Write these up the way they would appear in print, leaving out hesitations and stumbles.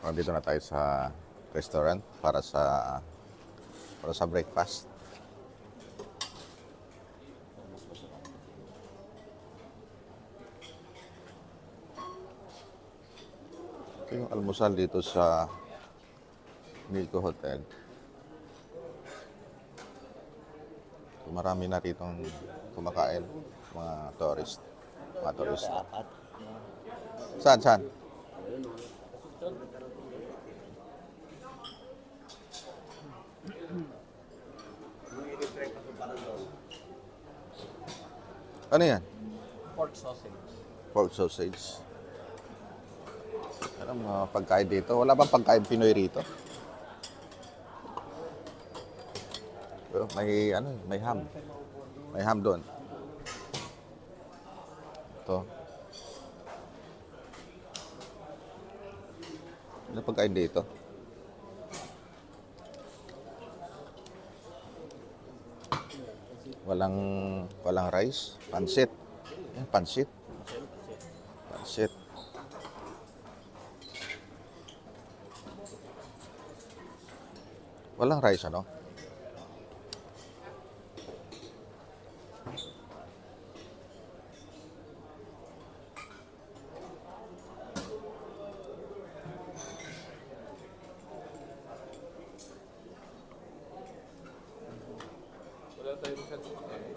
Nandito na tayo sa restaurant para sa breakfast. Ito yung almusal dito sa Nico Hotel. Marami na ritong kumakain, mga tourist, mga turista. Saan, saan? Ano yan? Pork sausage. Pork sausage. Anong mga pagkain dito? Wala bang pagkain Pinoy rito? Pero may ham. May ham doon. Ito. Ano pagkain dito? Walang rice, pansit. Yan, pansit. Pansit. Walang rice, ano? Wala tayo sa kumakain.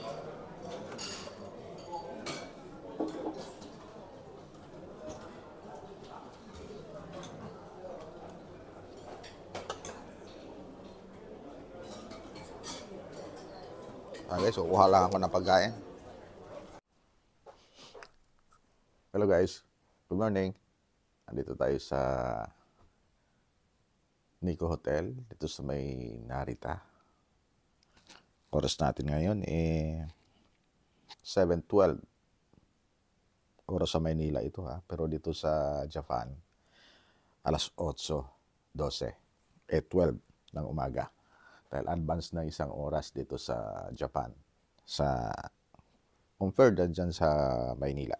Guys, kukuha lang ako ng pagkain. Hello guys, good morning. Andito tayo sa Nico Hotel, dito sa may Narita. Oras natin ngayon 7:12. Oras sa Maynila ito ha, pero dito sa Japan, alas 8:12, 12 ng umaga. Dahil advance na isang oras dito sa Japan, sa compared dyan sa Maynila.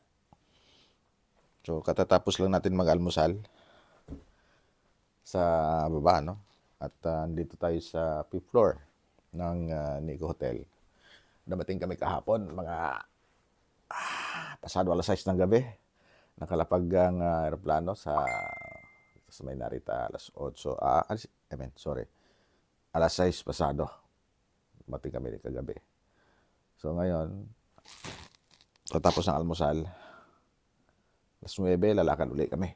So, katatapos lang natin mag-almusal sa baba, no? At dito tayo sa 5th floor ng Nico Hotel. Dumating kami kahapon, mga pasado alas 6 ng gabi. Nakalapag ang aeroplano sa may Narita alas 8. Alas 6 pasado. Dumating kami kagabi. So ngayon, katapos ng almusal, alas 9, lalakad ulit kami.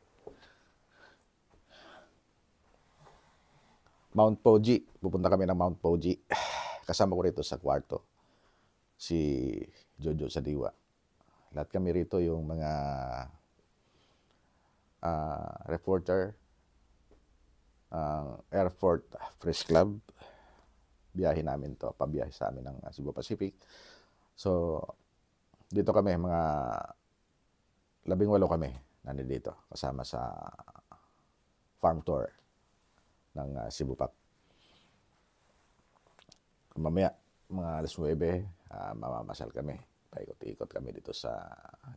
Mount Fuji. Pupunta kami ng Mount Fuji. Kasama ko rito sa kwarto si Jojo Sadiwa. Lahat kami rito yung mga reporter, Airport Press Club. Biyahe namin to, pabiyahe sa amin ng Cebu Pacific. So, dito kami, mga 18 kami nandito kasama sa farm tour ng Cebu Pac. Mamaya, mga alas 9, mamamasal kami. Paikot-ikot kami dito sa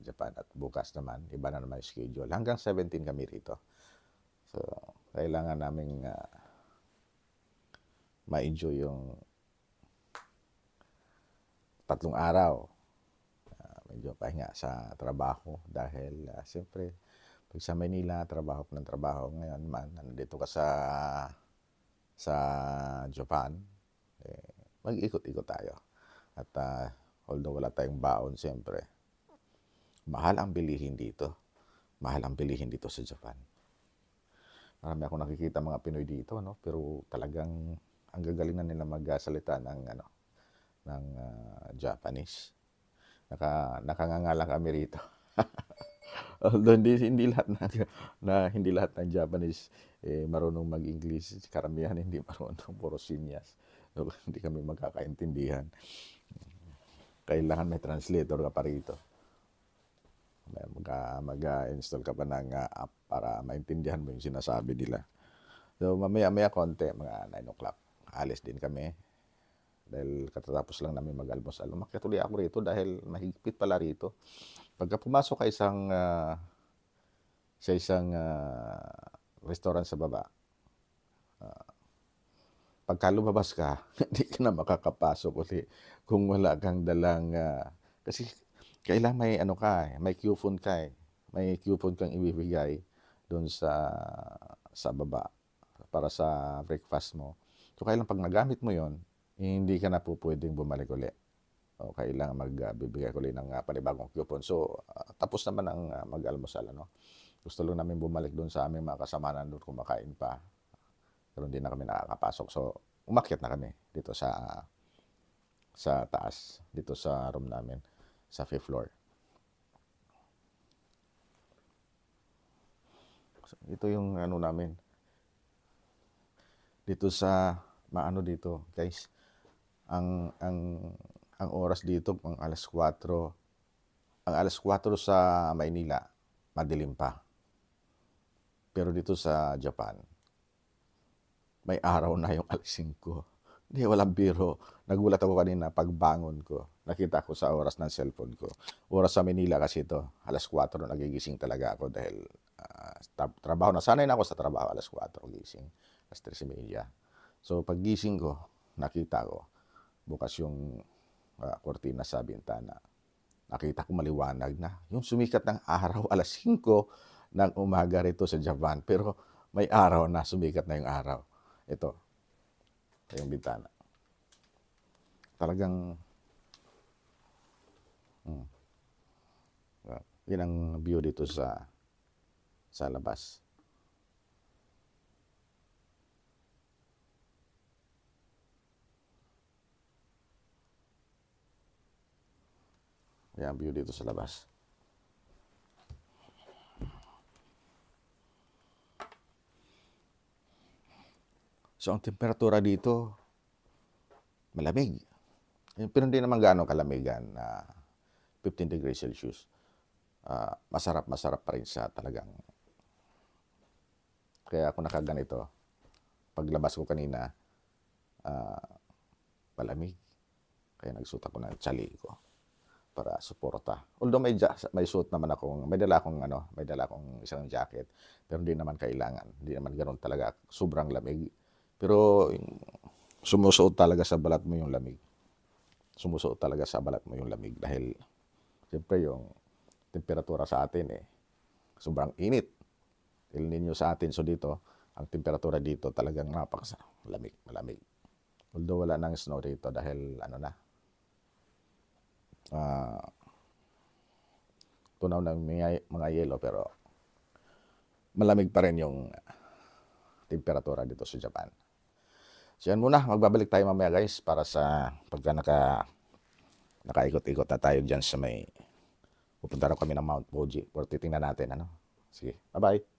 Japan at bukas naman, iba na naman yung schedule. Hanggang 17 kami rito. So, kailangan naming ma-enjoy yung 3 araw. Medyo pahinga sa trabaho dahil siyempre, pag sa Manila, trabaho ng trabaho. Ngayon man, nandito ka sa Japan, mag-ikot-ikot tayo. At although wala tayong baon, siyempre, mahal ang bilihin dito. Mahal ang bilihin dito sa Japan. Marami akong nakikita mga Pinoy dito, no? Pero talagang ang gagaling na nila magsalita ng Japanese. Nakangangalang kami rito. Although hindi lahat ng Japanese marunong mag-English, karamihan hindi marunong, puro sinyas. So, hindi kami magkakaintindihan. Kailangan may translator ka pa rito. Mag-install ka pa ng app para maintindihan mo yung sinasabi nila. So, mamaya konti, mga 9 o'clock, alis din kami. Dahil katatapos lang namin mag-almusal. Umakyat ulit ako rito dahil mahigpit pala rito. Pagka pumasok ka sa isang restaurant sa baba. Pagka lumabas ka, hindi ka na makakapasok ulit kung wala kang dalang, kasi kailangan may ano ka, may coupon ka eh. May coupon kang ibibigay doon sa baba para sa breakfast mo. So kailangan pag nagamit mo yon, hindi ka na po pwedeng bumalik ulit. O kailangan magbibigay ulit ng panibagong coupon. So tapos naman ang mag-almusal, ano. Gusto lang namin bumalik doon sa aming mga kasamahan doon kumakain pa. Pero hindi na kami nakakapasok. So, umakyat na kami dito sa taas, dito sa room namin, sa 5th floor. So, ito yung ano namin. Dito sa, maano dito, guys, ang oras dito, ang alas 4. Ang alas 4 sa Maynila, madilim pa. Pero dito sa Japan, may araw na yung alas 5. Hindi, walang biro. Nagulat ako kanina pagbangon ko. Nakita ko sa oras ng cellphone ko. Oras sa Manila kasi ito. Alas 4 nagigising talaga ako dahil trabaho. Nasanay na ako sa trabaho. Alas 4 gising. Alas 3:30. So paggising ko, nakita ko bukas yung kortina sa bintana. Nakita ko maliwanag na. Yung sumikat ng araw alas 5 ng umaga rito sa Japan. Pero may araw na, sumikat na yung araw. Ito yung bintana. Talagang yun ang view dito sa labas. Yan ang view dito sa labas. So, ang temperatura dito, malamig. Pero hindi naman gaano kalamigan na 15 degrees Celsius. Masarap pa rin siya talagang. Kaya ako nakaganito. Paglabas ko kanina, malamig. Kaya nagsuot ako ng tsali ko para suporta. Although may suit naman akong, may dala akong isang jacket, pero hindi naman kailangan. Hindi naman ganoon talaga, sobrang lamig. Pero sumusuot talaga sa balat mo yung lamig. Sumusuot talaga sa balat mo yung lamig dahil siyempre yung temperatura sa atin sobrang init. El Nino sa atin. So dito, ang temperatura dito talagang napakalamig, malamig. Although wala nang snow dito dahil tunaw ng mga yelo, pero malamig pa rin yung temperatura dito sa Japan. So yan muna, magbabalik tayo mamaya guys para sa pagka nakaikot-ikot na tayo dyan sa pupunta rin kami ng Mount Fuji. Or titingnan natin, Sige, bye-bye.